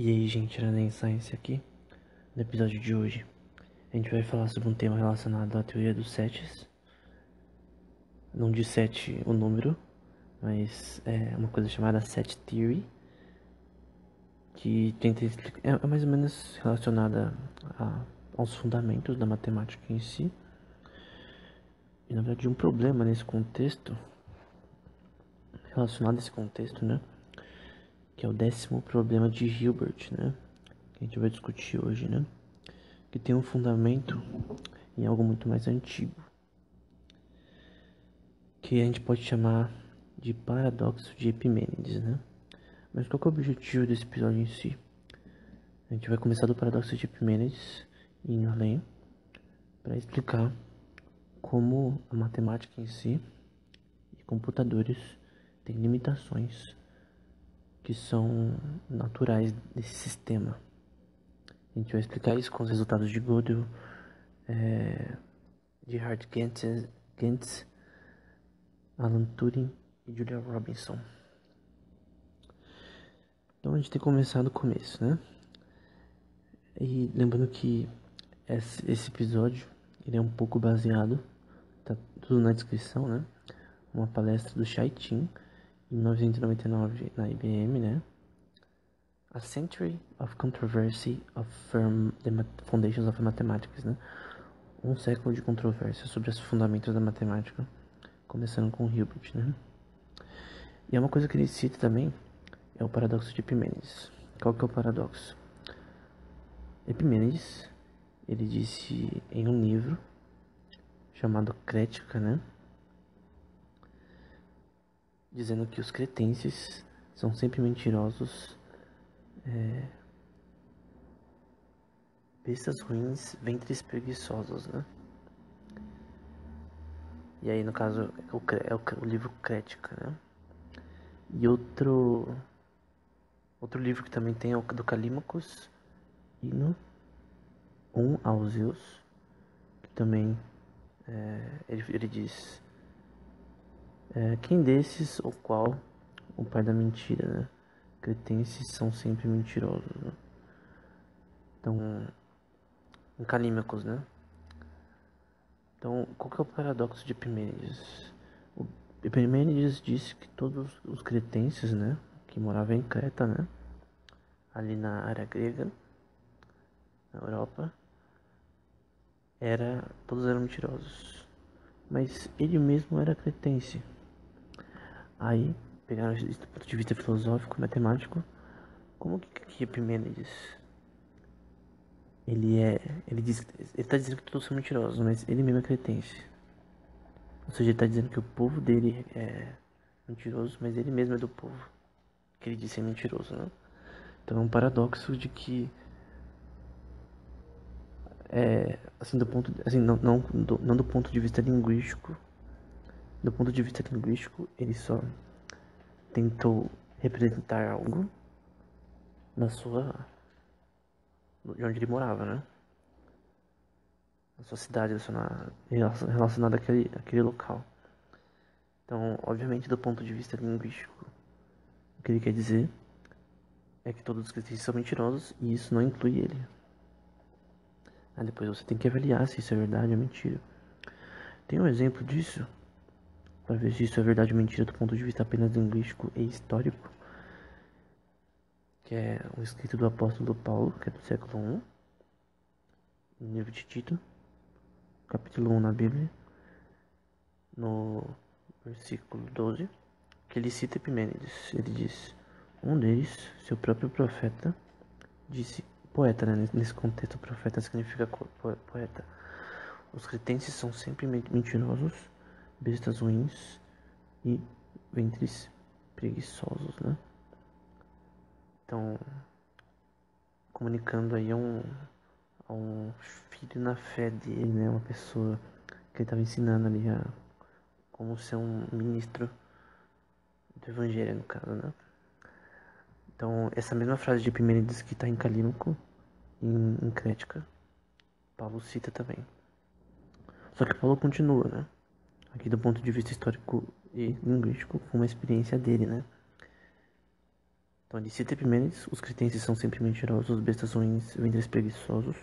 E aí, gente, era nem Science aqui. No episódio de hoje, a gente vai falar sobre um tema relacionado à teoria dos setes. Não de sete o número, mas é uma coisa chamada Set Theory, que tenta explicar, é mais ou menos relacionada aos fundamentos da matemática em si. E na verdade, um problema nesse contexto, relacionado a esse contexto, né? Que é o 10º problema de Hilbert, né? Que a gente vai discutir hoje, né? Que tem um fundamento em algo muito mais antigo, que a gente pode chamar de paradoxo de Epimênides, né? Mas qual que é o objetivo desse episódio em si? A gente vai começar do paradoxo de Epimênides e ir além para explicar como a matemática em si e computadores têm limitações que são naturais desse sistema. A gente vai explicar isso com os resultados de Gödel, de Hart Gentz, Alan Turing e Julia Robinson. Então a gente tem que começar do começo, né? E lembrando que esse episódio ele é um pouco baseado, tá tudo na descrição, né? Uma palestra do Shai Tin, em 1999 na IBM, né? A Century of Controversy of the Foundations of Mathematics, né? Um século de controvérsia sobre os fundamentos da matemática, começando com Hilbert, né? E é uma coisa que ele cita também é o paradoxo de Epimênides. Qual que é o paradoxo? Epimênides, ele disse em um livro chamado Crética, né? Dizendo que os cretenses são sempre mentirosos, bestas ruins, ventres preguiçosos, né? E aí, no caso, é o livro Crética, né? E outro livro que também tem é o do Calímacos, Hino aos Zeus, que também ele diz: quem desses ou qual o pai da mentira, né? Cretenses são sempre mentirosos, né? Então, em Calímacos, né? Então, qual que é o paradoxo de Epimênides? O Epimênides disse que todos os cretenses, né, que moravam em Creta, né, ali na área grega, na Europa, todos eram mentirosos. Mas ele mesmo era cretense. Aí, pegaram isso do ponto de vista filosófico, matemático, como que Epimênides, ele diz, ele está dizendo que todos são mentirosos, mas ele mesmo é cretense. Ou seja, ele está dizendo que o povo dele é mentiroso, mas ele mesmo é do povo que ele disse é mentiroso, né? Então é um paradoxo de que assim do ponto, assim não do ponto de vista linguístico, do ponto de vista linguístico ele só tentou representar algo na sua, de onde ele morava, né? Na sua cidade, relacionada àquele local. Então, obviamente, do ponto de vista linguístico, o que ele quer dizer é que todos os cristãos são mentirosos e isso não inclui ele. Aí depois você tem que avaliar se isso é verdade ou mentira. Tem um exemplo disso, para ver se isso é verdade ou mentira do ponto de vista apenas linguístico e histórico, que é um escrito do apóstolo Paulo, que é do século I, no livro de Tito, capítulo 1 na Bíblia, no versículo 12, que ele cita Epimênides. Ele diz: um deles, seu próprio profeta, disse, poeta, né? Nesse contexto, profeta significa poeta. Os cretenses são sempre mentirosos, bestas ruins e ventres preguiçosos, né? Então, comunicando aí a um filho na fé dele, né? Uma pessoa que ele estava ensinando ali a como ser um ministro do evangelho, no caso, né? Então, essa mesma frase de Epimênides que está em Calímaco, em Crética, Paulo cita também. Só que Paulo continua, né? Aqui do ponto de vista histórico e linguístico, com uma experiência dele, né? Então ele cita Epimênides, os cretenses são sempre mentirosos, bestas ruins, ventres preguiçosos.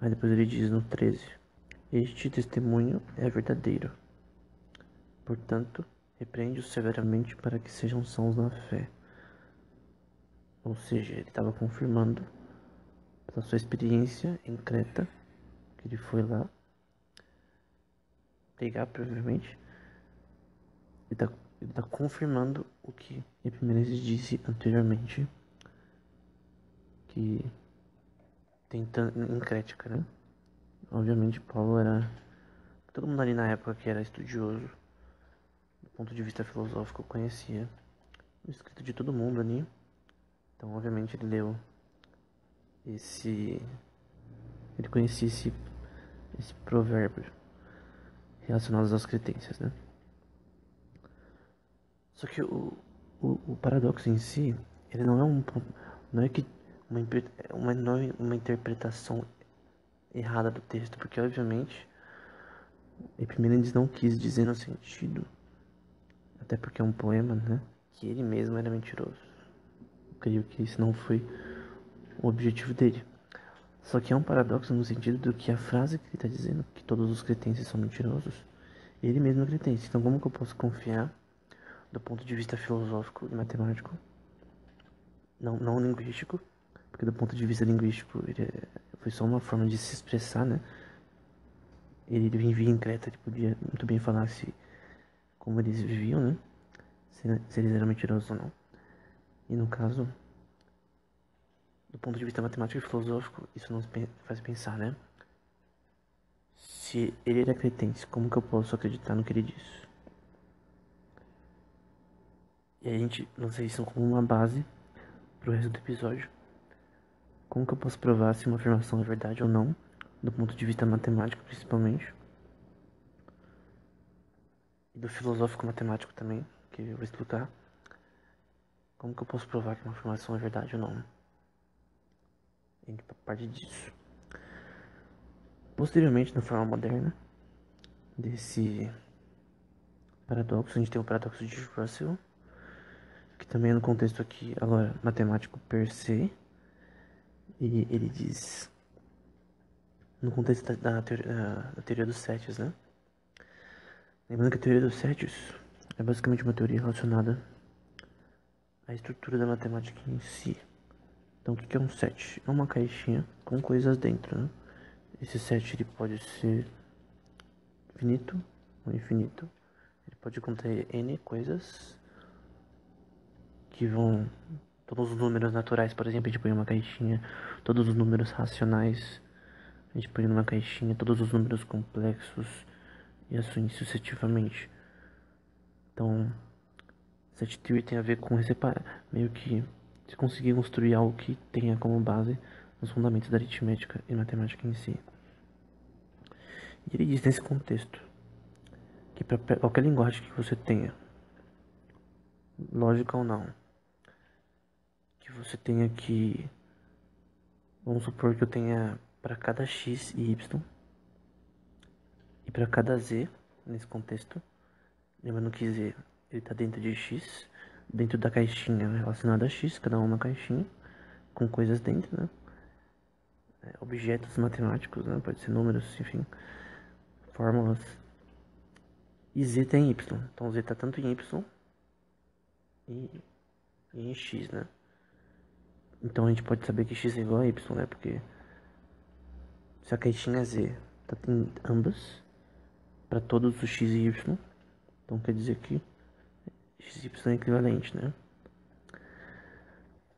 Aí depois ele diz no 13: este testemunho é verdadeiro. Portanto, repreende-os severamente para que sejam sãos na fé. Ou seja, ele estava confirmando, pela sua experiência em Creta, que ele foi lá pegar, provavelmente, ele tá confirmando o que Epimênides disse anteriormente, que tentando em Crética, né? Obviamente Paulo era, todo mundo ali na época que era estudioso, do ponto de vista filosófico, conhecia o escrito de todo mundo ali. Então, obviamente, ele leu ele conhecia esse provérbio relacionado às cretências, né? Só que o paradoxo em si, ele não é que uma interpretação errada do texto, porque obviamente Epimênides não quis dizer no sentido, até porque é um poema, né, que ele mesmo era mentiroso. Eu creio que isso não foi o objetivo dele. Só que é um paradoxo no sentido do que a frase que ele está dizendo, que todos os cretenses são mentirosos, ele mesmo é cretense. Então como que eu posso confiar do ponto de vista filosófico e matemático, não linguístico, porque do ponto de vista linguístico foi só uma forma de se expressar, né? Ele vivia em Creta, ele podia muito bem falar como eles viviam, né? Se eles eram mentirosos ou não. E no caso, do ponto de vista matemático e filosófico, isso nos faz pensar, né? Se ele era cretense, como que eu posso acreditar no que ele disse? E a gente usa isso como uma base pro resto do episódio. Como que eu posso provar se uma afirmação é verdade ou não, do ponto de vista matemático principalmente, e do filosófico matemático também, que eu vou explicar. Como que eu posso provar que uma afirmação é verdade ou não? A gente parte disso. Posteriormente, na forma moderna desse paradoxo, a gente tem o paradoxo de Russell, que também é no contexto aqui, agora, matemático per se, e ele diz, no contexto da teoria dos setes, né? Lembrando que a teoria dos setes é basicamente uma teoria relacionada à estrutura da matemática em si. Então, o que é um set? É uma caixinha com coisas dentro, né? Esse set ele pode ser finito ou infinito. Ele pode conter N coisas que vão... Todos os números naturais, por exemplo, a gente põe numa caixinha. Todos os números racionais, a gente põe numa caixinha. Todos os números complexos e assim sucessivamente. Então, set theory tem a ver com meio que se conseguir construir algo que tenha como base os fundamentos da aritmética e matemática em si. E ele diz nesse contexto que para qualquer linguagem que você tenha, lógica ou não, que você tenha que, vamos supor que eu tenha para cada x e y e para cada z nesse contexto, lembrando que z ele está dentro de x, dentro da caixinha relacionada a x, cada uma caixinha com coisas dentro, né? Objetos matemáticos, né? Pode ser números, enfim, fórmulas. E z tem y, então z está tanto em y e em x, né? Então a gente pode saber que x é igual a y, né? Porque se a caixinha z tá em ambas, para todos os x e y, então quer dizer que x e y é equivalente, né?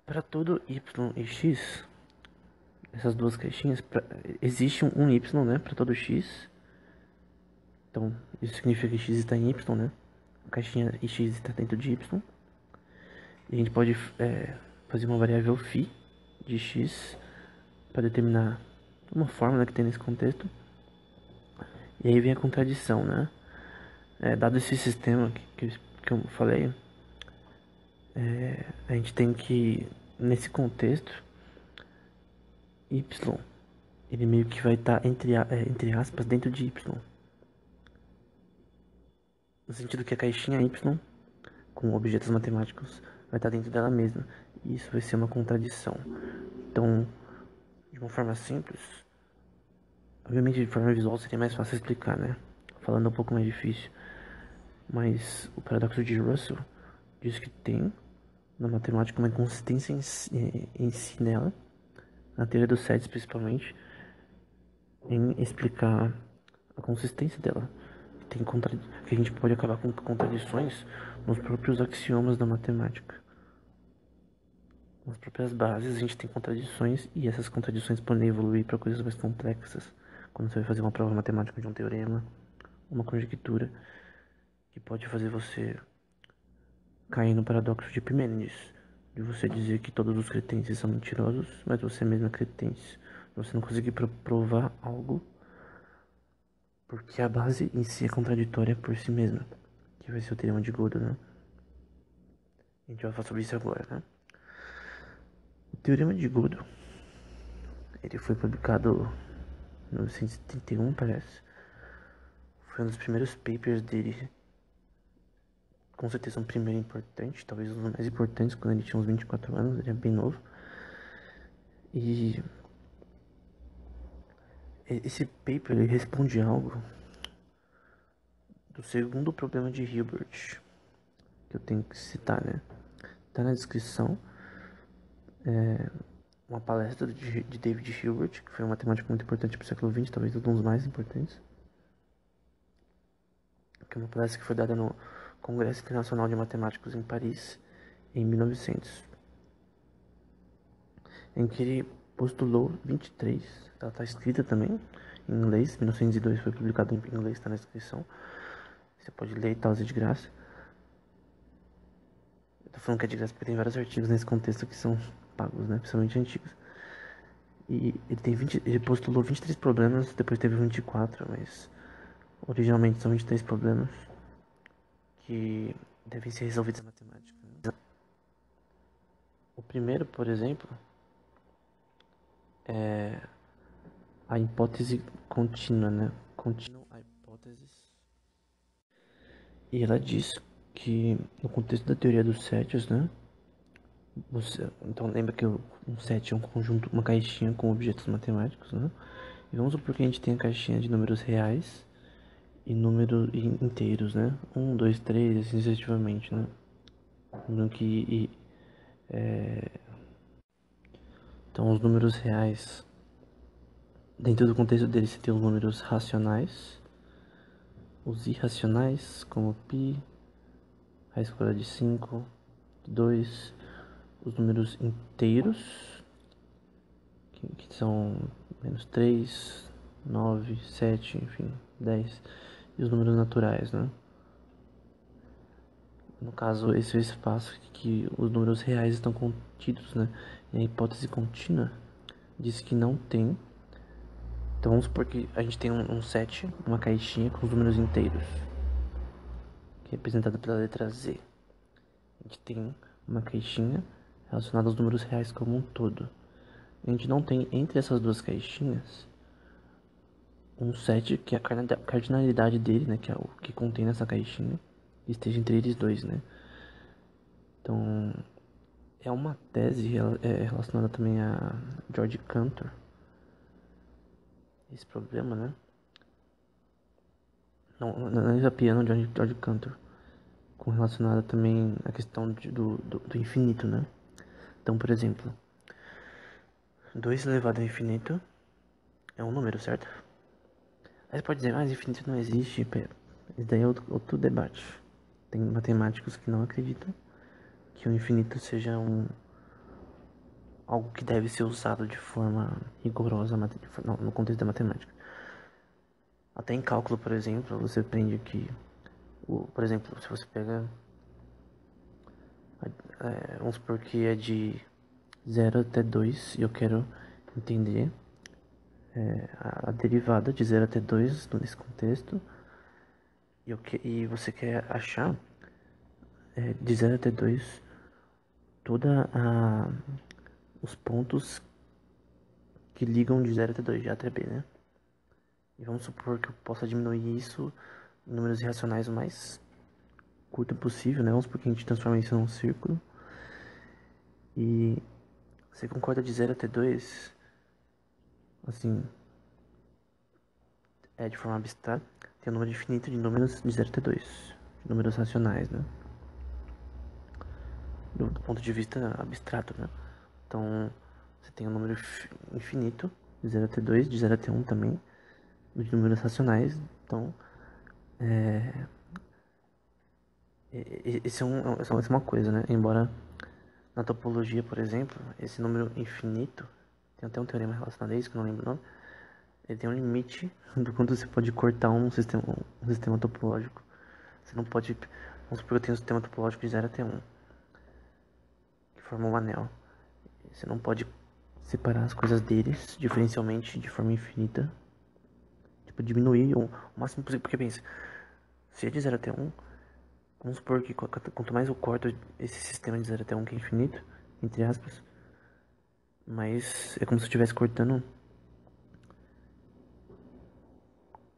Para todo y e x, essas duas caixinhas, existe um y, né? Para todo x. Então isso significa que x está em y, né? A caixinha e x está dentro de y. E a gente pode fazer uma variável φ de x para determinar uma fórmula que tem nesse contexto. E aí vem a contradição, né? Dado esse sistema que eu falei, a gente tem que, nesse contexto, y, ele meio que vai estar entre aspas dentro de y. No sentido que a caixinha y, com objetos matemáticos, vai estar dentro dela mesma. E isso vai ser uma contradição. Então, de uma forma simples, obviamente de forma visual seria mais fácil explicar, né? Falando um pouco mais difícil. Mas o paradoxo de Russell diz que tem na matemática uma inconsistência em si nela, na teoria dos sets principalmente, em explicar a consistência dela. Que a gente pode acabar com contradições nos próprios axiomas da matemática. Nas próprias bases a gente tem contradições e essas contradições podem evoluir para coisas mais complexas. Quando você vai fazer uma prova matemática de um teorema, uma conjectura, que pode fazer você cair no paradoxo de Epimênides, de você dizer que todos os cretenses são mentirosos, mas você mesmo é cretense. Você não conseguir provar algo porque a base em si é contraditória por si mesma, que vai ser o teorema de Gödel, né? A gente vai falar sobre isso agora, né? O teorema de Gödel, ele foi publicado em 1971, parece. Foi um dos primeiros papers dele, com certeza um primeiro importante, talvez um dos mais importantes, quando ele tinha uns 24 anos, ele é bem novo. E esse paper ele responde algo do segundo problema de Hilbert, que eu tenho que citar, né? Tá na descrição uma palestra de David Hilbert, que foi um matemático muito importante para o século XX, talvez um dos mais importantes, que é uma palestra que foi dada no Congresso Internacional de Matemáticos em Paris, em 1900, em que ele postulou 23, ela está escrita também em inglês, 1902 foi publicado em inglês, está na descrição, você pode ler e tal, é de graça. Eu tô falando que é de graça porque tem vários artigos nesse contexto que são pagos, né, principalmente antigos. E ele postulou 23 problemas, depois teve 24, mas originalmente são 23 problemas que devem ser resolvidos na matemática, né? O primeiro, por exemplo, é a hipótese contínua, né? Continual hypothesis. E ela diz que no contexto da teoria dos sétios, né? Então lembra que um set é um conjunto, uma caixinha com objetos matemáticos, né? E vamos supor que a gente tem a caixinha de números reais e números inteiros, né? 1, 2, 3, assim sucessivamente, né? No que, então, os números reais, dentro do contexto deles, você tem os números racionais, os irracionais, como π, raiz quadrada de 5, 2, os números inteiros, que são menos 3, 9, 7, enfim, 10, e os números naturais, né? No caso, esse é o espaço que os números reais estão contidos, né? E a hipótese contínua diz que não tem. Então vamos supor que a gente tem um set, uma caixinha com os números inteiros, que é representada pela letra Z. A gente tem uma caixinha relacionada aos números reais como um todo. A gente não tem entre essas duas caixinhas um set que a cardinalidade dele, né, que é o que contém nessa caixinha, esteja entre eles dois, né? Então, é uma tese relacionada também a George Cantor, esse problema, né? Não, analisa piano de George Cantor, com relacionada também à questão do infinito, né? Então, por exemplo, 2 elevado ao infinito é um número, certo? Aí você pode dizer, mas infinito não existe. Isso daí é outro debate. Tem matemáticos que não acreditam que o infinito seja algo que deve ser usado de forma rigorosa no contexto da matemática. Até em cálculo, por exemplo, você aprende que, por exemplo, se você pega, vamos supor que é de 0 até 2 e eu quero entender a derivada de 0 até 2 nesse contexto, e você quer achar de 0 até 2 toda os pontos que ligam de 0 até 2, de A até B, né? E vamos supor que eu possa diminuir isso números irracionais o mais curto possível, né? Vamos supor que a gente transforma isso num círculo. E você concorda de 0 até 2, assim, de forma abstrata, tem um número infinito de números de 0 até 2, de números racionais, né? Do ponto de vista abstrato, né? Então, você tem um número infinito, de 0 até 2, de 0 até 1 também, de números racionais. Então, essa é uma coisa, né? Embora na topologia, por exemplo, esse número infinito, tem até um teorema relacionado a isso, que eu não lembro o nome, ele tem um limite do quanto você pode cortar um sistema topológico. Você não pode, vamos supor que eu tenho um sistema topológico de 0 até 1, que forma um anel. Você não pode separar as coisas deles diferencialmente de forma infinita. Tipo, diminuir o máximo possível. Porque pensa, se é de 0 até 1, vamos supor que quanto mais eu corto esse sistema de 0 até 1, que é infinito, entre aspas, mas é como se eu estivesse cortando.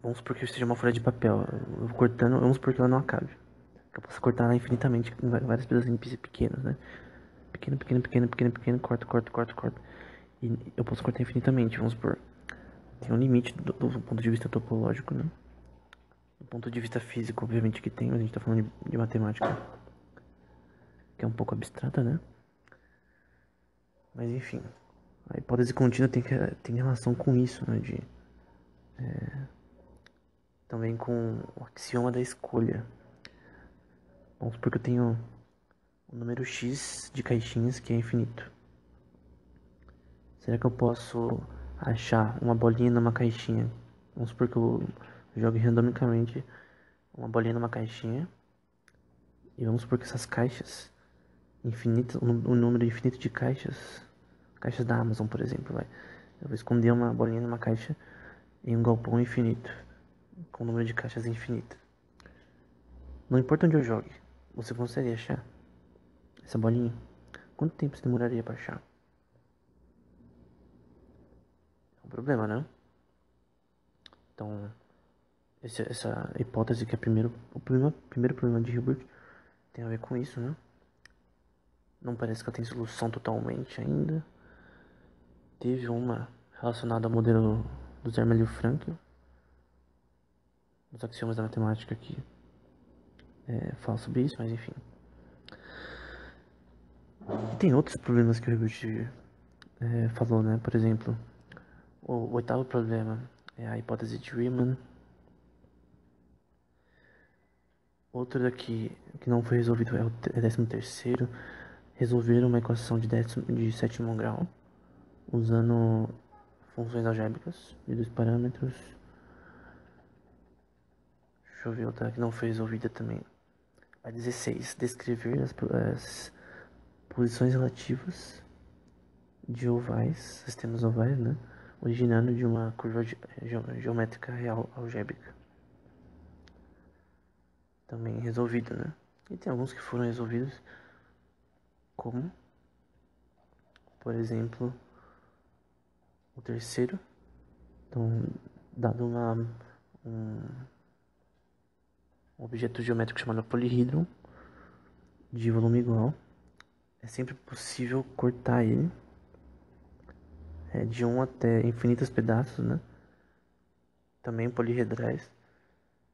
Vamos supor que seja uma folha de papel. Eu vou cortando, vamos supor que ela não acabe. Eu posso cortar ela infinitamente em vários pedacinhos pequenos, né? Pequeno, pequeno, pequeno, pequeno, pequeno, corto, corto, corto, corto. E eu posso cortar infinitamente, vamos supor. Tem um limite do ponto de vista topológico, né? Do ponto de vista físico, obviamente que tem, mas a gente tá falando de matemática, que é um pouco abstrata, né? Mas enfim, a hipótese contínua tem relação com isso, né? Também com o axioma da escolha. Vamos supor que eu tenho um número X de caixinhas que é infinito. Será que eu posso achar uma bolinha numa caixinha? Vamos supor que eu jogue randomicamente uma bolinha numa caixinha. E vamos supor que essas caixas infinitas, um número infinito de caixas da Amazon, por exemplo, vai. Eu vou esconder uma bolinha numa caixa em um galpão infinito, com um número de caixas infinito. Não importa onde eu jogue, você consegue achar essa bolinha? Quanto tempo você demoraria pra achar? É um problema, né? Então, essa hipótese que é primeiro problema de Hilbert tem a ver com isso, né? Não parece que ela tem solução totalmente ainda. Teve uma relacionada ao modelo do Zermelo-Fraenkel, dos axiomas da matemática que fala sobre isso, mas enfim. E tem outros problemas que o Hilbert falou, né? Por exemplo, o oitavo problema é a hipótese de Riemann. Outro daqui que não foi resolvido é o 13º. Resolver uma equação de sétimo grau usando funções algébricas de 2 parâmetros. Deixa eu ver outra que não foi resolvida também. A 16. Descrever as posições relativas de ovais, sistemas ovais, né? Originando de uma curva geométrica real algébrica. Também resolvido, né? E tem alguns que foram resolvidos, como, por exemplo, o terceiro. Então, dado um objeto geométrico chamado polihedron de volume igual, é sempre possível cortar ele de um até infinitos pedaços, né? Também polihedrais,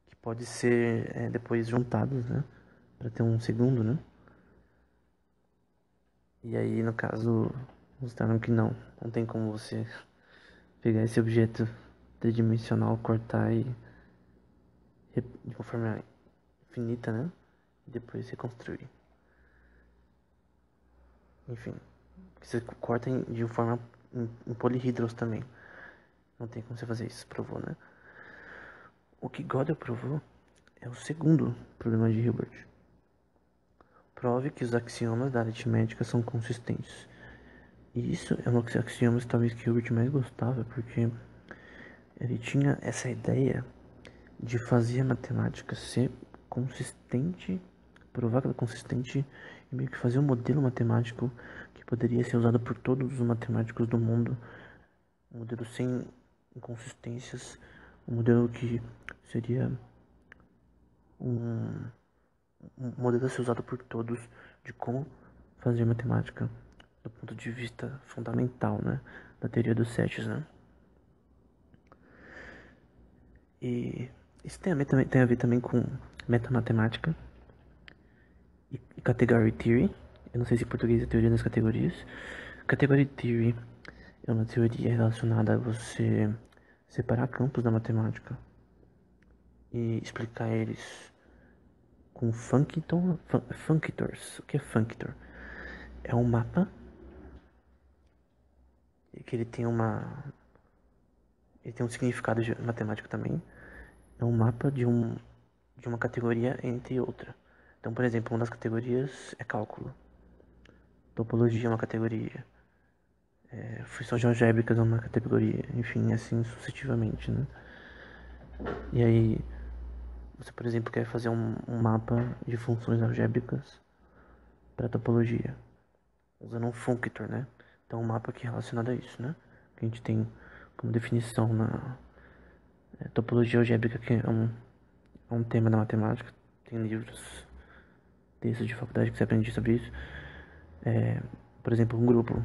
que pode ser depois juntados, né? Para ter um segundo, né? E aí, no caso, mostraram que não tem como você pegar esse objeto tridimensional, cortar de uma forma infinita, né? E depois reconstruir. Enfim, você corta de forma em polihedros também. Não tem como você fazer isso, provou, né? O que Gödel provou é o segundo problema de Hilbert. Prove que os axiomas da aritmética são consistentes. E isso é um dos axiomas talvez que Hilbert mais gostava, porque ele tinha essa ideia de fazer a matemática ser consistente, provar que ela é consistente e meio que fazer um modelo matemático que poderia ser usado por todos os matemáticos do mundo. Um modelo sem inconsistências, um modelo que seria um modelo a ser usado por todos de como fazer matemática do ponto de vista fundamental, né, da teoria dos sets, né. E isso tem a ver também com metamatemática e category theory. Eu não sei se em português é teoria das categorias. Category theory é uma teoria relacionada a você separar campos da matemática e explicar eles com functors. O que é functor? É um mapa que ele tem um significado matemático também. É um mapa de uma categoria entre outra. Então, por exemplo, uma das categorias é cálculo. Topologia é uma categoria. Funções algébricas é uma categoria. Enfim, assim sucessivamente, né? E aí, você, por exemplo, quer fazer um mapa de funções algébricas para topologia, usando um functor, né? Então, um mapa que é relacionado a isso, né? Que a gente tem como definição na topologia algébrica, que é um tema da matemática. Tem livros, textos de faculdade que você aprende sobre isso. Por exemplo, um grupo.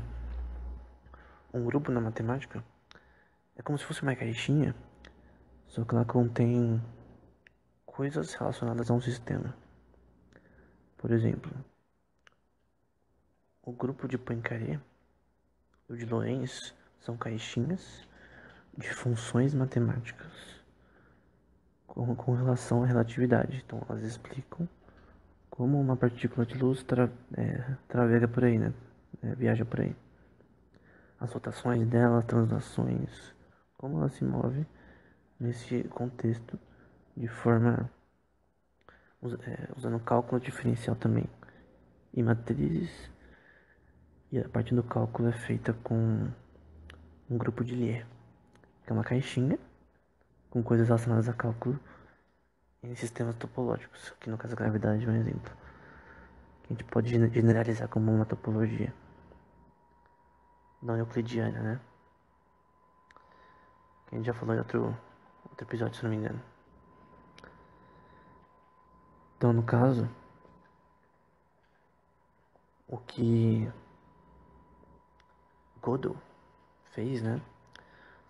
Um grupo na matemática é como se fosse uma caixinha, só que ela contém coisas relacionadas a um sistema. Por exemplo, o grupo de Poincaré e o de Lorentz são caixinhas de funções matemáticas com relação à relatividade. Então, elas explicam como uma partícula de luz travega por aí, né? Viaja por aí. As rotações dela, as translações, como ela se move nesse contexto de forma usando cálculo diferencial também e matrizes, e a parte do cálculo é feita com um grupo de Lie, que é uma caixinha com coisas relacionadas a cálculo em sistemas topológicos, que no caso a gravidade é um exemplo, que a gente pode generalizar como uma topologia não euclidiana, né? Que a gente já falou em outro episódio, se não me engano. Então, no caso, o que Gödel fez, né,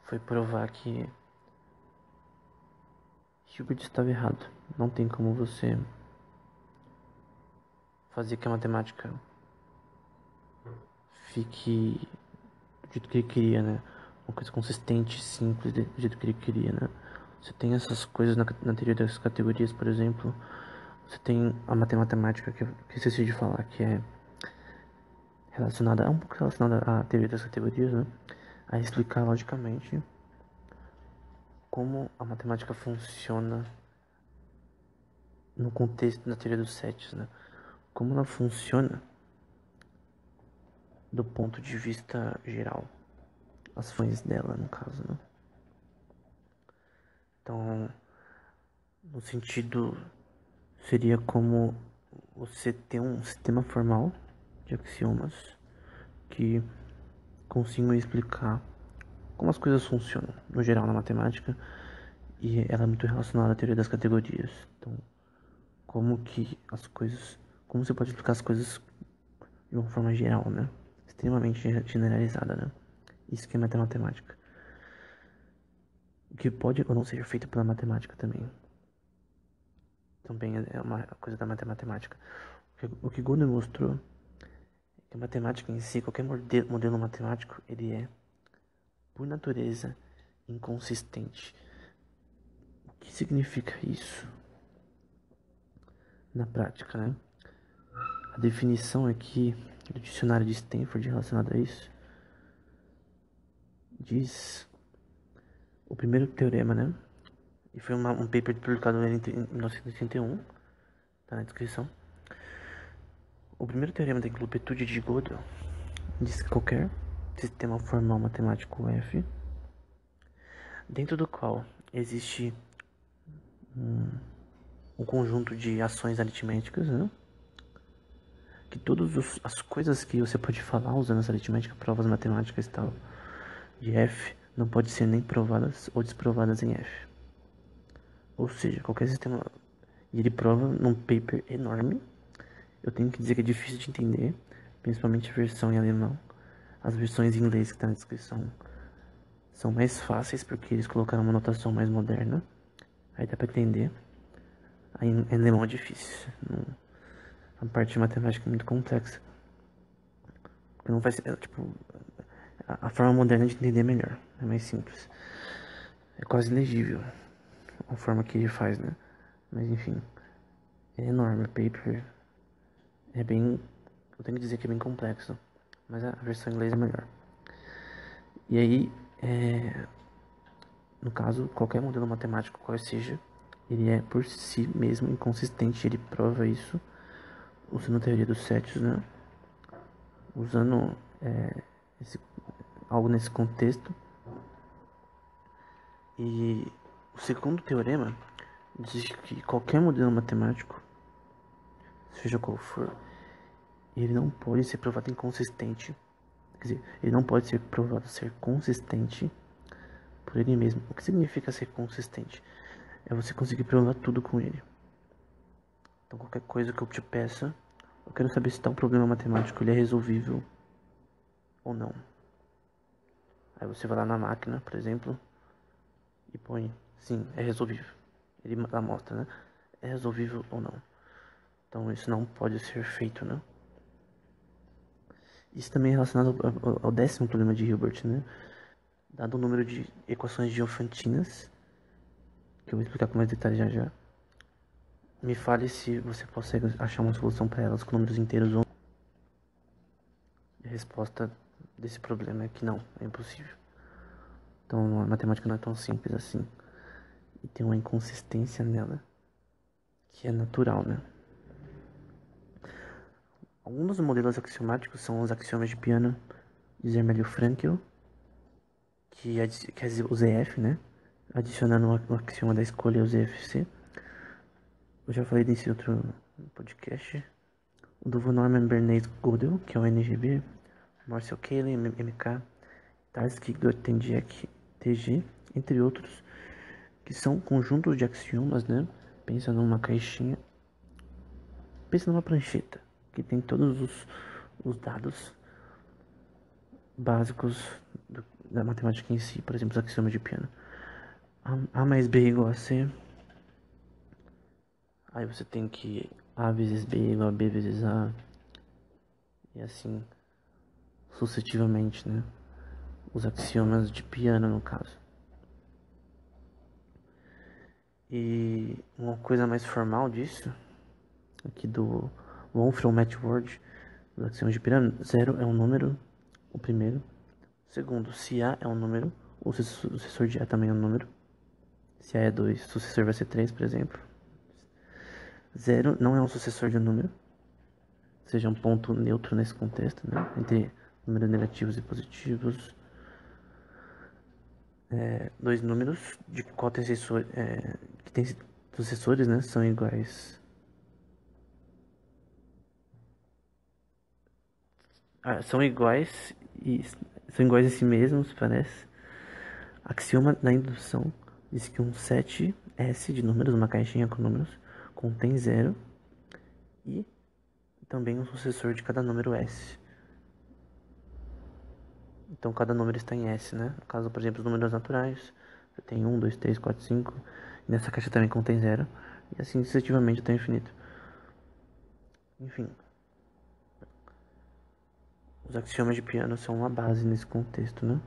foi provar que Hilbert estava errado. Não tem como você fazer que a matemática fique do jeito que ele queria, né? Uma coisa consistente, simples, do jeito que ele queria, né? Você tem essas coisas na teoria das categorias, por exemplo. Você tem a matemática que esqueci de falar, que é um pouco relacionada à teoria das categorias, né? A explicar logicamente como a matemática funciona no contexto da teoria dos sets, né? Como ela funciona do ponto de vista geral. As funções dela, no caso, né? Então, no sentido, seria como você ter um sistema formal de axiomas que consigam explicar como as coisas funcionam, no geral, na matemática, e ela é muito relacionada à teoria das categorias. Então, como você pode explicar as coisas de uma forma geral, né? Extremamente generalizada, né? Isso que é matemática. O que pode ou não ser feito pela matemática também. Também é uma coisa da matemática. O que Gödel mostrou é que a matemática em si, qualquer modelo matemático, ele é, por natureza, inconsistente. O que significa isso na prática, né? A definição aqui do dicionário de Stanford relacionada a isso diz o primeiro teorema, né? E foi um paper publicado em 1981, tá na descrição. O primeiro teorema da incompletude de Gödel diz que qualquer sistema formal matemático F, dentro do qual existe um conjunto de ações aritméticas, né? Que todas as coisas que você pode falar usando essa aritmética, provas matemáticas e tal, de F, não pode ser nem provadas ou desprovadas em F. Ou seja, qualquer sistema, e ele prova num paper enorme. Eu tenho que dizer que é difícil de entender, principalmente a versão em alemão. As versões em inglês que tá na descrição são mais fáceis porque eles colocaram uma notação mais moderna. Aí dá pra entender. Aí em alemão é difícil. A parte de matemática é muito complexa. Porque não faz. Tipo, a forma moderna de entender é melhor. É mais simples. É quase legível a forma que ele faz, né? Mas enfim. É enorme. O paper é bem. Eu tenho que dizer que é bem complexo. Mas a versão em inglês é melhor. E aí, no caso, qualquer modelo matemático, qual seja, ele é por si mesmo inconsistente. Ele prova isso usando a teoria dos sets, né? Usando esse, algo nesse contexto. E o segundo teorema diz que qualquer modelo matemático, seja qual for, ele não pode ser provado inconsistente. Quer dizer, ele não pode ser provado ser consistente por ele mesmo. O que significa ser consistente? É você conseguir provar tudo com ele. Então qualquer coisa que eu te peça, eu quero saber se tal problema matemático ele é resolvível ou não. Aí você vai lá na máquina, por exemplo, e põe, sim, é resolvível. Ele lá mostra, né? É resolvível ou não. Então isso não pode ser feito, né? Isso também é relacionado ao décimo problema de Hilbert, né? Dado o número de equações diofantinas, que eu vou explicar com mais detalhes já já, me fale se você consegue achar uma solução para elas com números inteiros ou não. A resposta desse problema é que não, é impossível. Então a matemática não é tão simples assim. E tem uma inconsistência nela que é natural, né? Alguns dos modelos axiomáticos são os axiomas de Peano de Zermelo Fraenkel, que é o ZF, né? Adicionando o axioma da escolha ao ZFC. Eu já falei desse outro podcast. O do Von Neumann Bernays Gödel, que é o NGB. Marcel Cayley, MK. Tarski, Grothendieck, TG, entre outros, que são conjuntos de axiomas, né? Pensa numa caixinha, pensa numa prancheta, que tem todos os dados básicos da matemática em si, por exemplo, os axiomas de Peano. A mais B igual a C, aí você tem que A vezes B igual a B vezes A, e assim sucessivamente, né? Os axiomas de Peano, no caso. E uma coisa mais formal disso, aqui do Wolfram Matchword, dos axiomas de Peano, 0 é um número, o primeiro. Segundo, se A é um número, o sucessor de A também é um número. Se A é 2, o sucessor vai ser 3, por exemplo. 0 não é um sucessor de um número, seja um ponto neutro nesse contexto, né? Entre números negativos e positivos. Dois números de qual tem que tem sucessores, né? São iguais. São iguais e são iguais a si mesmos, parece. Axioma da indução diz que um set S de números, uma caixinha com números, contém zero e também um sucessor de cada número S. Então cada número está em S, né? No caso, por exemplo, os números naturais, você tem 1, 2, 3, 4, 5. E nessa caixa também contém zero. E assim sucessivamente até o infinito. Enfim. Os axiomas de Peano são uma base nesse contexto, né?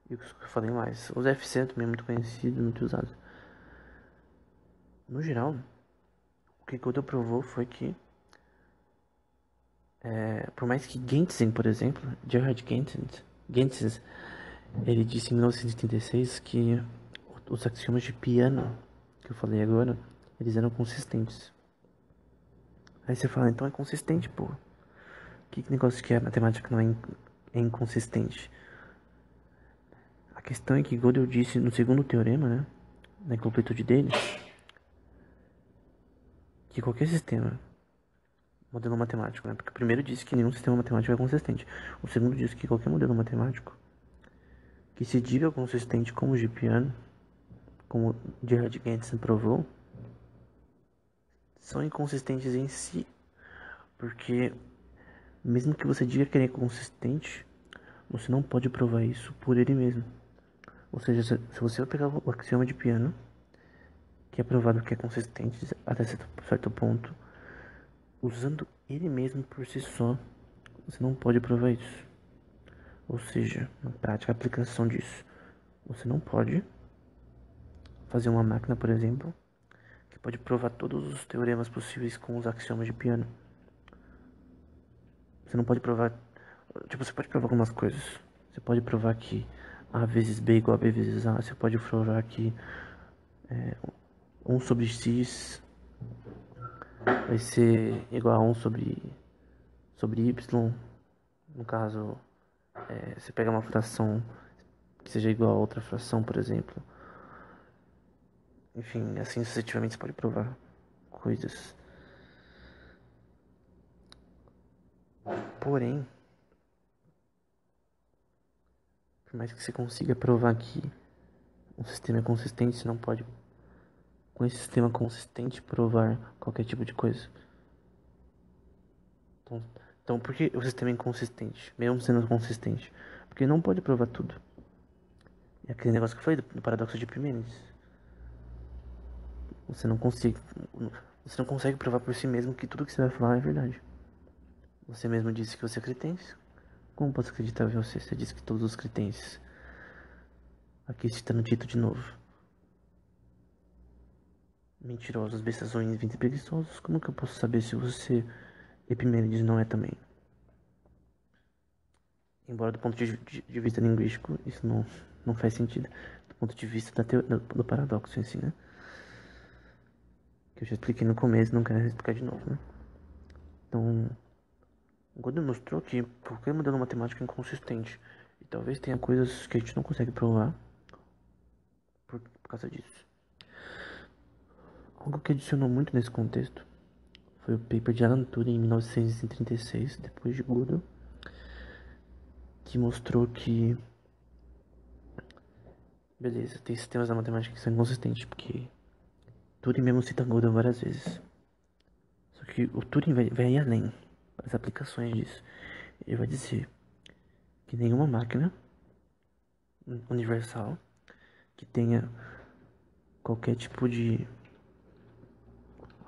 E o que eu falei mais. Os FC também é muito conhecido, muito usado. No geral, o que Gödel provou foi que, por mais que Gentzen, por exemplo, Gerhard Gentzen, ele disse em 1936 que os axiomas de Peano, que eu falei agora, eles eram consistentes. Aí você fala, então é consistente, pô. Que negócio que a matemática não é inconsistente? A questão é que Gödel disse no segundo teorema, né, na incompletude dele, que qualquer sistema, modelo matemático, né, porque o primeiro disse que nenhum sistema matemático é consistente. O segundo disse que qualquer modelo matemático que se diga consistente como o de Peano, como Gerhard Gentzen provou, são inconsistentes em si, porque Mesmo que você diga que ele é consistente, você não pode provar isso por ele mesmo. Ou seja, se você pegar o axioma de piano, que é provado que é consistente até certo ponto, usando ele mesmo por si só, você não pode provar isso. Ou seja, na prática, a aplicação disso, você não pode fazer uma máquina, por exemplo, que pode provar todos os teoremas possíveis com os axiomas de piano. Você não pode provar. Tipo, você pode provar algumas coisas. Você pode provar que A vezes B igual a B vezes A. Você pode provar que 1 sobre X vai ser igual a 1 sobre Y. No caso, você pega uma fração que seja igual a outra fração, por exemplo. Enfim, assim sucessivamente você pode provar coisas. Porém, por mais que você consiga provar que um sistema é consistente, você não pode, com esse sistema consistente, provar qualquer tipo de coisa. Então, por que o sistema é inconsistente, mesmo sendo consistente? Porque não pode provar tudo. É aquele negócio que eu falei do paradoxo de Parmênides. Você não consegue provar por si mesmo que tudo que você vai falar é verdade. Você mesmo disse que você é cretense. Como posso acreditar em você? Você disse que todos os cretenses. Aqui citando o Tito de novo. Mentirosos, bestações, vintes e preguiçosos. Como que eu posso saber se você, Epimênides, não é também? Embora do ponto de vista linguístico, isso não faz sentido. Do ponto de vista do paradoxo em si, né? Que eu já expliquei no começo, não quero explicar de novo, né? Então, o Godel mostrou que qualquer modelo matemático é inconsistente. E talvez tenha coisas que a gente não consegue provar por causa disso. Algo que adicionou muito nesse contexto foi o paper de Alan Turing em 1936, depois de Gödel, que mostrou que, beleza, tem sistemas da matemática que são inconsistentes, porque Turing mesmo cita Gödel várias vezes. Só que o Turing vai além das aplicações disso. Ele vai dizer que nenhuma máquina universal que tenha qualquer tipo de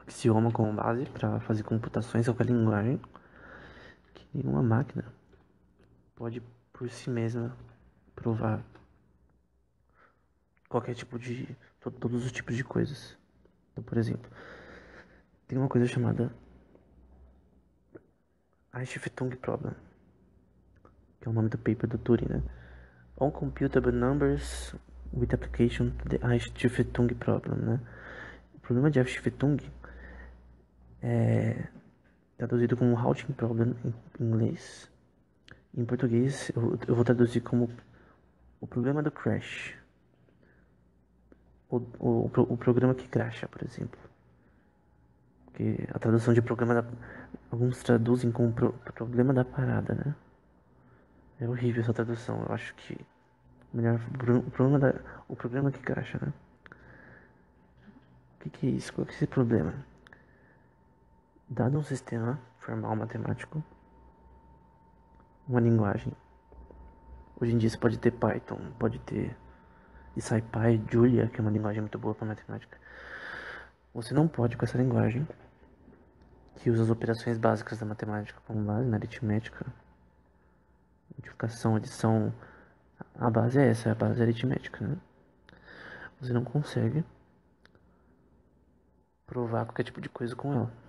axioma como base para fazer computações, qualquer linguagem, que nenhuma máquina pode por si mesma provar qualquer tipo de todos os tipos de coisas. Então, por exemplo, tem uma coisa chamada Aish-Tung Problem, que é o nome do paper do Turing, né? Uncomputable numbers with application to the Aish-Tung Problem, né? O problema de Aish-Tung é traduzido como Routing Problem em inglês. Em português, eu vou traduzir como o problema do crash. O programa que crasha, por exemplo. Porque a tradução de programa alguns traduzem como problema da parada, né? É horrível essa tradução. Eu acho que melhor o programa que crasha, né? O que é isso? Qual que é esse problema? Dado um sistema formal matemático, uma linguagem. Hoje em dia você pode ter Python, pode ter SciPy, Julia, que é uma linguagem muito boa para matemática. Você não pode com essa linguagem, que usa as operações básicas da matemática como base, na aritmética, multiplicação, adição. A base é essa, a base aritmética, né? Você não consegue provar qualquer tipo de coisa com ela.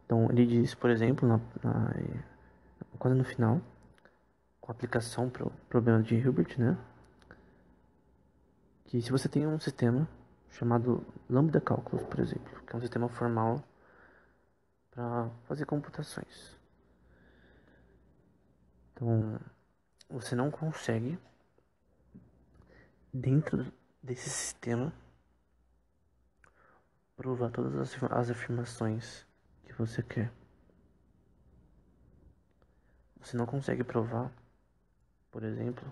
Então ele diz, por exemplo, quase no final, com a aplicação para o problema de Hilbert, né? Que se você tem um sistema chamado Lambda Calculus, por exemplo, que é um sistema formal para fazer computações. Então, você não consegue, dentro desse sistema, provar todas as afirmações que você quer. Você não consegue provar, por exemplo,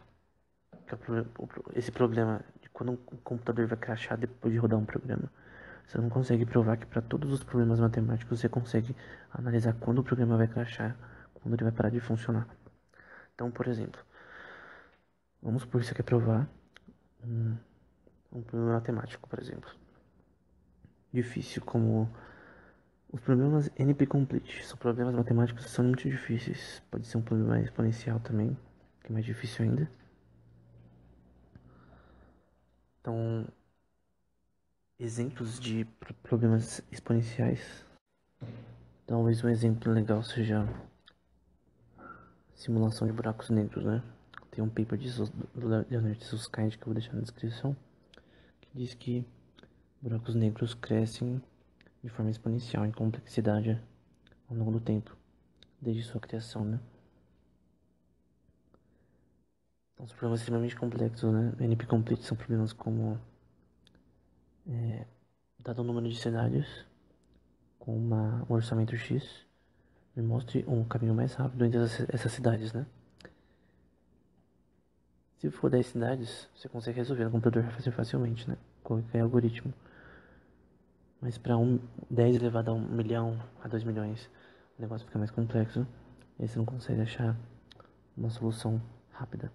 que esse problema de quando um computador vai crashar depois de rodar um programa. Você não consegue provar que para todos os problemas matemáticos você consegue analisar quando o programa vai crashar, quando ele vai parar de funcionar. Então, por exemplo, vamos supor que você quer provar um problema matemático, por exemplo. Difícil, como os problemas NP-complete. São problemas matemáticos que são muito difíceis. Pode ser um problema exponencial também, que é mais difícil ainda. Então, exemplos de problemas exponenciais. Talvez um exemplo legal seja simulação de buracos negros, né? Tem um paper do Leonard Susskind que eu vou deixar na descrição, que diz que buracos negros crescem de forma exponencial em complexidade ao longo do tempo, desde sua criação, né? Então, são problemas extremamente complexos, né? NP-complete são problemas como dado o número de cenários com um orçamento X, me mostre um caminho mais rápido entre essas cidades, né? Se for 10 cidades, você consegue resolver no computador facilmente, né? Qualquer algoritmo. Mas para 10 elevado a 1 milhão, a 2 milhões, o negócio fica mais complexo. E aí você não consegue achar uma solução rápida.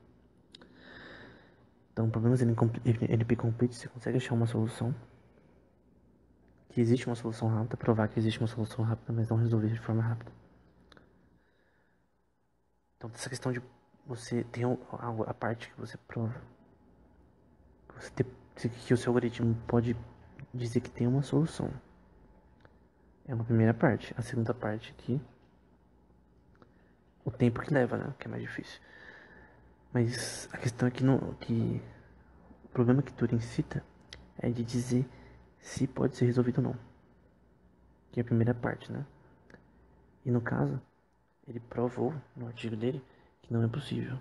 Então, problemas NP-complete, você consegue achar uma solução. Que existe uma solução rápida, provar que existe uma solução rápida, mas não resolver de forma rápida. Então, essa questão de você ter a parte que você prova, que o seu algoritmo pode dizer que tem uma solução. É uma primeira parte. A segunda parte aqui, o tempo que leva, né? Que é mais difícil. Mas a questão é que o problema que Turing cita é de dizer se pode ser resolvido ou não. Que é a primeira parte, né? E no caso, ele provou no artigo dele que não é possível.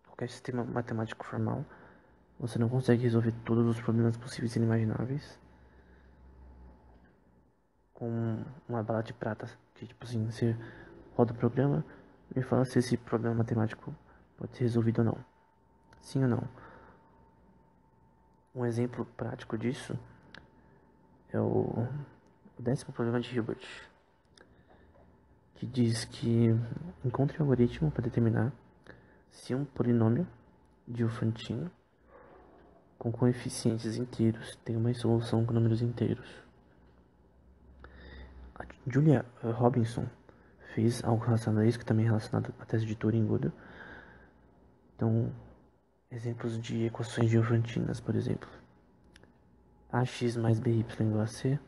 Qualquer sistema matemático formal, você não consegue resolver todos os problemas possíveis e inimagináveis com uma bala de prata. Que tipo assim, você roda o programa e me fala se esse problema matemático pode ser resolvido ou não. Sim ou não. Um exemplo prático disso é o 10º problema de Hilbert, que diz que encontre um algoritmo para determinar se um polinômio Diophantino com coeficientes inteiros tem uma solução com números inteiros. A Julia Robinson fez algo relacionado a isso, que também é relacionado à tese de Turing-Gödel. Então, exemplos de equações diofantinas, por exemplo. Ax mais by igual a c,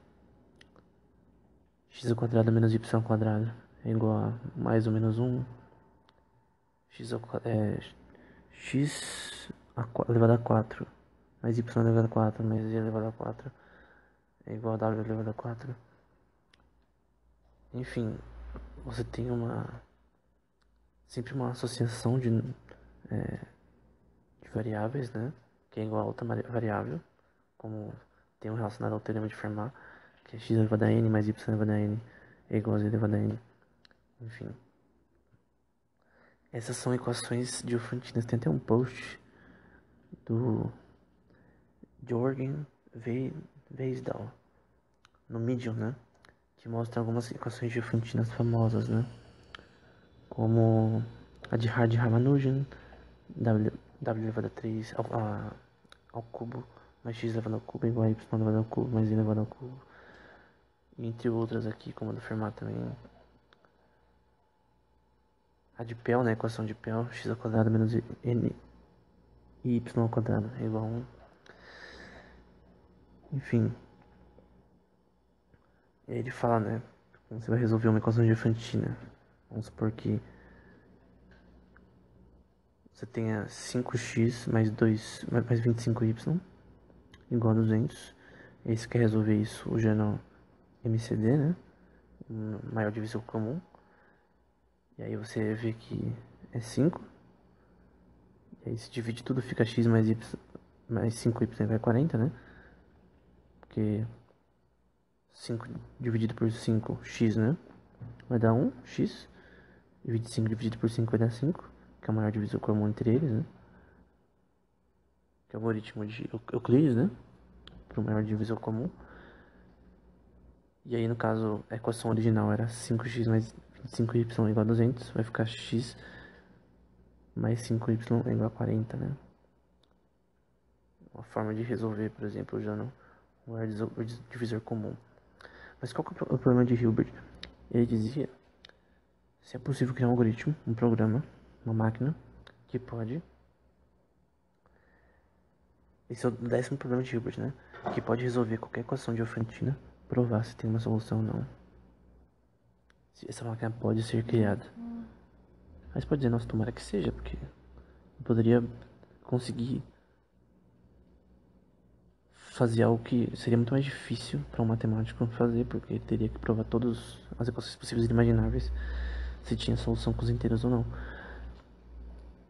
x ao quadrado menos y ao quadrado é igual a mais ou menos 1, x elevado a 4 mais y elevado a 4 mais z elevado a 4 é igual a w elevado a 4. Enfim, você tem sempre uma associação de variáveis, né? Que é igual a outra variável, como tem um relacionado ao teorema de Fermat, que é x elevado a n mais y elevado a n é igual a z elevado a n. Enfim. Essas são equações diofantinas. Tem até um post do Jorgen Weisdal no Medium, né? Que mostra algumas equações diofantinas famosas, né? Como a de Hardy-Ramanujan, w elevado a 3 ao cubo, mais x elevado ao cubo igual a y elevado ao cubo, mais z elevado ao cubo. Entre outras aqui, como a do Fermat também. A de Pell, né? A equação de Pell, x ao quadrado menos n y ao quadrado é igual a 1. Enfim. E aí ele fala, né? Como você vai resolver uma equação diofantina. Vamos supor que você tenha 5x mais 25y igual a 200. E aí você quer resolver isso usando MCD, né? Maior divisor comum. E aí você vê que é 5. E aí se divide tudo, fica x mais y mais 5y igual a 40, né? Porque 5 dividido por 5, x, né? Vai dar 1, x. E 25 dividido por 5 vai dar 5, que é o maior divisor comum entre eles, né? Que é o algoritmo de Euclides, né? para o maior divisor comum. E aí, no caso, a equação original era 5x mais 25y igual a 200, vai ficar x mais 5y igual a 40, né? Uma forma de resolver, por exemplo, usando o maior divisor comum. Mas qual que é o problema de Hilbert? Ele dizia se é possível criar um algoritmo, um programa, uma máquina que pode... Esse é o 10º problema de Hilbert, né? Que pode resolver qualquer equação de Diofantina, provar se tem uma solução ou não. Se essa máquina pode ser criada. Mas pode dizer, nossa, tomara que seja, porque eu poderia conseguir fazer algo que seria muito mais difícil para um matemático fazer, porque ele teria que provar todas as equações possíveis e imagináveis, se tinha solução com os inteiros ou não.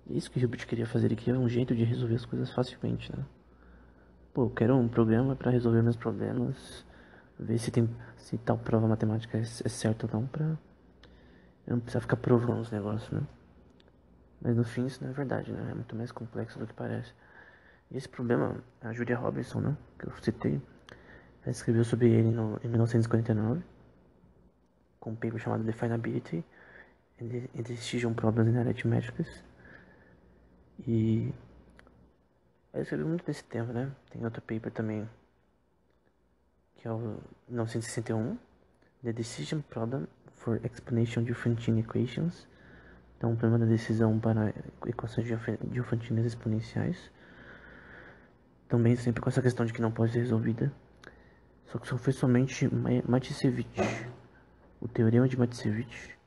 E é isso que o Hilbert queria fazer, ele queria um jeito de resolver as coisas facilmente, né? Pô, eu quero um programa para resolver meus problemas, ver se tal prova matemática é certa ou não, pra eu não precisar ficar provando os negócios, né? Mas no fim isso não é verdade, né? É muito mais complexo do que parece. E esse problema, a Julia Robinson, né, que eu citei, ela escreveu sobre ele em 1949, com um paper chamado Definability and Decision Problems in Arithmetics. E ela escreveu muito nesse tema, né? Tem outro paper também, que é o 1961, The Decision Problem for Exponential Diophantine Equations. Então, um problema da decisão para equações diofantinas exponenciais. Também sempre com essa questão de que não pode ser resolvida. Só que só foi somente Matišević, o teorema de Matišević,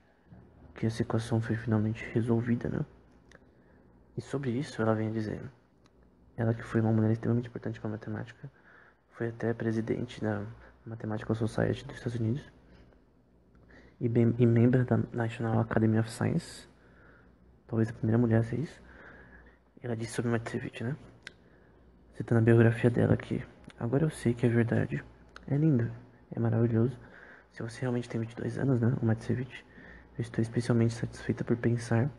que essa equação foi finalmente resolvida, né? E sobre isso ela vem dizer, ela que foi uma mulher extremamente importante para a matemática, foi até presidente da Mathematical Society dos Estados Unidos e membro da National Academy of Science, talvez a primeira mulher a ser isso. Ela disse sobre Matišević, né? Citando a biografia dela aqui. Agora eu sei que é verdade. É lindo, é maravilhoso. Se você realmente tem 22 anos, né, o Matišević, eu estou especialmente satisfeita por pensar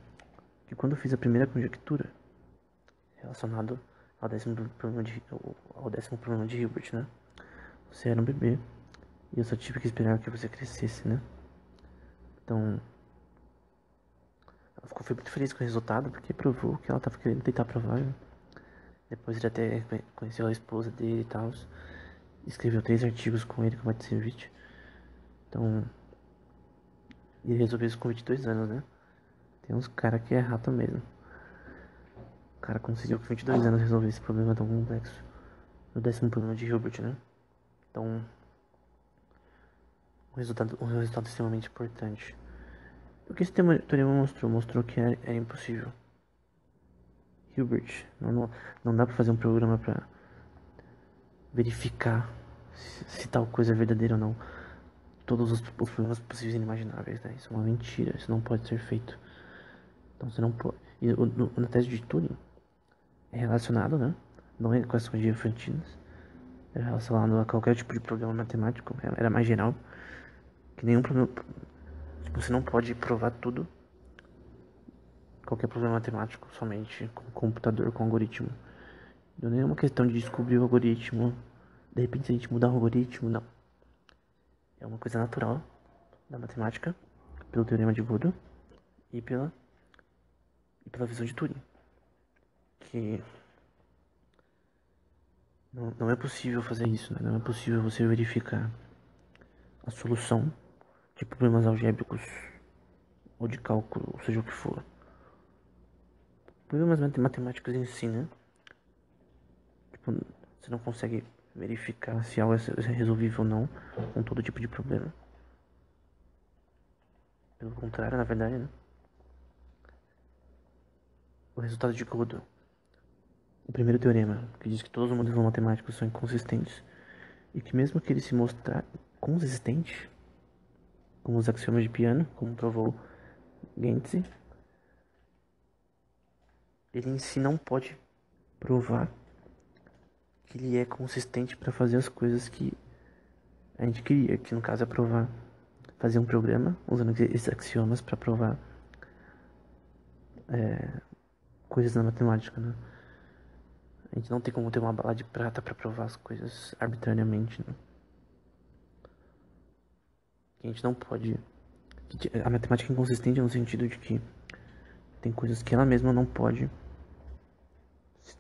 que quando eu fiz a primeira conjectura relacionado ao 10º problema de Hilbert, né, você era um bebê e eu só tive que esperar que você crescesse, né. Então, foi muito feliz com o resultado porque provou que ela estava querendo tentar provar, né? Depois ele até conheceu a esposa dele e tal. Escreveu 3 artigos com ele, com o Matišević. Então, ele resolveu isso com 22 anos, né? Tem uns caras que é rato mesmo. O cara conseguiu com 22 anos resolver esse problema tão complexo. O 10º problema de Hilbert, né? Então, um resultado extremamente importante. O que esse teorema mostrou? Mostrou que é impossível. Hilbert, não dá pra fazer um programa pra verificar se tal coisa é verdadeira ou não. Todos os problemas possíveis e inimagináveis, né? Isso é uma mentira, isso não pode ser feito. Então você não pode. E na tese de Turing é relacionado, né? Não é equações diofantinas. É relacionado a qualquer tipo de problema matemático. Era mais geral. Que nenhum problema. Tipo, você não pode provar tudo. Qualquer problema matemático somente com computador, com algoritmo. Não é nenhuma questão de descobrir o algoritmo. De repente a gente mudar o algoritmo, não. É uma coisa natural da matemática, pelo teorema de Gödel e pela visão de Turing. Que não é possível fazer isso, né? Não é possível você verificar a solução de problemas algébricos ou de cálculo, ou seja o que for. Problemas matemáticos em si, né? Tipo, você não consegue verificar se algo é resolvível ou não com todo tipo de problema. Pelo contrário, na verdade, né? O resultado de Gödel, o primeiro teorema, que diz que todos os modelos matemáticos são inconsistentes e que mesmo que ele se mostrar consistente, como os axiomas de Peano, como provou Gentz, ele em si não pode provar que ele é consistente para fazer as coisas que a gente queria, que no caso é provar, fazer um programa usando esses axiomas para provar coisas na matemática, né? A gente não tem como ter uma bala de prata pra provar as coisas arbitrariamente, né? Que a gente não pode. A matemática é inconsistente no sentido de que tem coisas que ela mesma não pode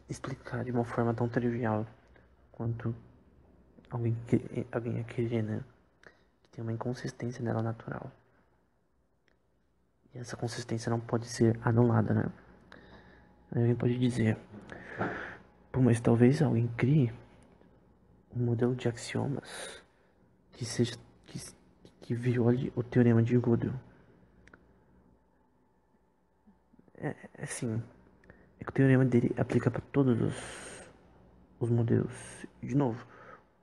explicar de uma forma tão trivial quanto alguém ia querer, né? Que tem uma inconsistência nela natural. E essa consistência não pode ser anulada, né? Aí alguém pode dizer, pô, mas talvez alguém crie um modelo de axiomas que seja que, que viole o teorema de Gödel. Assim, é que o teorema dele aplica para todos os modelos. De novo,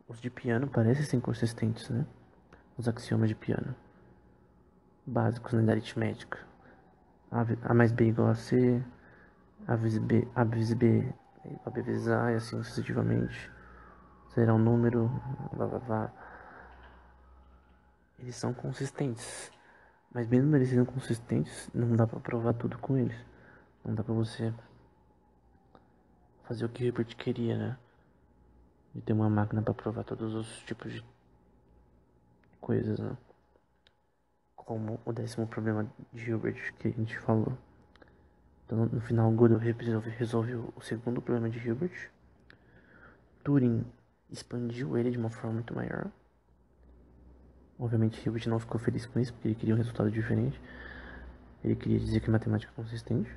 os de piano parecem ser inconsistentes, né? Os axiomas de piano básicos, né, da aritmética. A mais B igual a C, A vezes B igual a B vezes A, e assim sucessivamente. Será um número, blá blá blá. Eles são consistentes. Mas mesmo eles sendo consistentes, não dá pra provar tudo com eles. Não dá pra você fazer o que Hilbert queria, né? De ter uma máquina pra provar todos os tipos de coisas, né? Como o 10º problema de Hilbert que a gente falou. Então, no final, Gödel resolveu o segundo problema de Hilbert. Turing expandiu ele de uma forma muito maior. Obviamente, Hilbert não ficou feliz com isso, porque ele queria um resultado diferente. Ele queria dizer que matemática é consistente.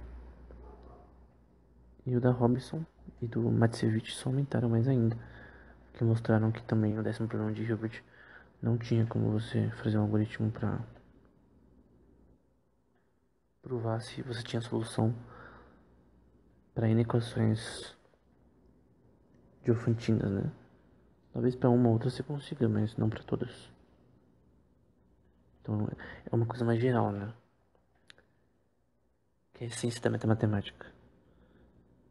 E o da Robinson e do Matsevich só aumentaram mais ainda, que mostraram que também o 10º problema de Hilbert não tinha como você fazer um algoritmo para provar se você tinha solução para N equações diofantinas, né? Talvez para uma ou outra você consiga, mas não para todas. Então é uma coisa mais geral, né? Que é a ciência da matemática.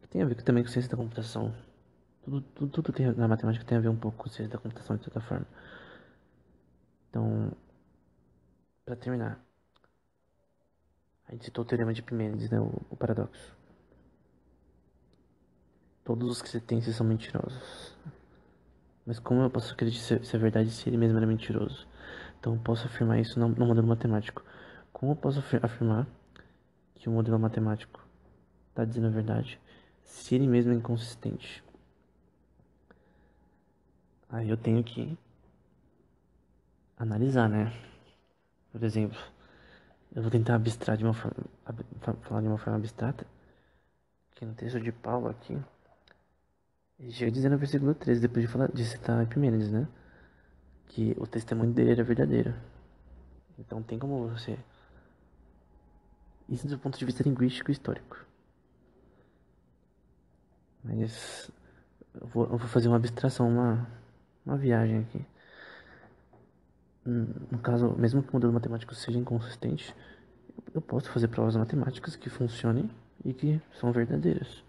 Que tem a ver também com ciência da computação. Tudo tem, na matemática tem a ver um pouco com ciência da computação de certa forma. Então, para terminar, a gente citou o teorema de Epimênides, né? O paradoxo. Todos os que você tem são mentirosos. Mas como eu posso acreditar se é verdade se ele mesmo era mentiroso? Então eu posso afirmar isso no modelo matemático. Como eu posso afirmar que o modelo matemático está dizendo a verdade se ele mesmo é inconsistente? Aí eu tenho que analisar, né? Por exemplo, eu vou tentar abstrair de uma forma, falar de uma forma abstrata, que no texto de Paulo aqui, ele chega dizendo no versículo 13, depois de citar Epimênides, né? Que o testemunho dele era verdadeiro. Então tem como você... Isso do ponto de vista linguístico e histórico. Mas eu vou fazer uma abstração, uma viagem aqui. No caso, mesmo que o modelo matemático seja inconsistente, eu posso fazer provas matemáticas que funcionem e que são verdadeiras.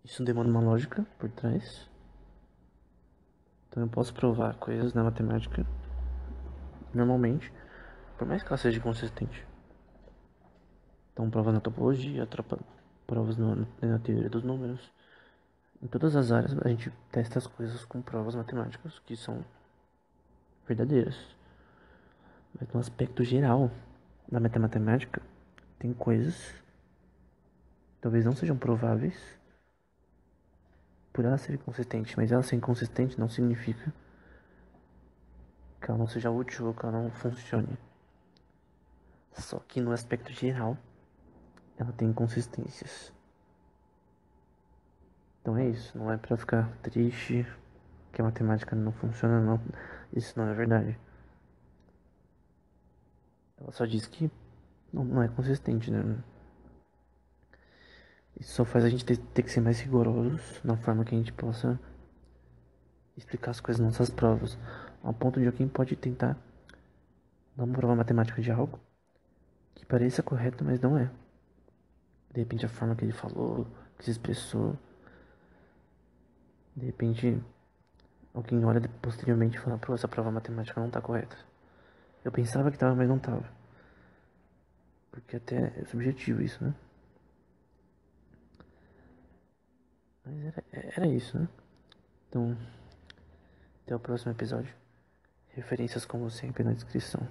Isso demanda uma lógica por trás. Então eu posso provar coisas na matemática normalmente, por mais que ela seja inconsistente. Então provas na topologia, provas na teoria dos números. Em todas as áreas a gente testa as coisas com provas matemáticas que são verdadeiras. Mas no aspecto geral da matemática, tem coisas que talvez não sejam prováveis por ela ser inconsistente, mas ela ser inconsistente não significa que ela não seja útil ou que ela não funcione. Só que no aspecto geral, ela tem inconsistências. Então é isso, não é pra ficar triste que a matemática não funciona, não. Isso não é verdade. Ela só diz que não é consistente, né? Isso só faz a gente ter que ser mais rigorosos na forma que a gente possa explicar as coisas nas nossas provas. Ao ponto de alguém pode tentar dar uma prova matemática de algo que pareça correto, mas não é. De repente a forma que ele falou, que se expressou. De repente alguém olha posteriormente e fala, pô, essa prova matemática não tá correta. Eu pensava que tava, mas não tava. Porque até é subjetivo isso, né? Mas era isso, né? Então, até o próximo episódio. Referências como sempre na descrição.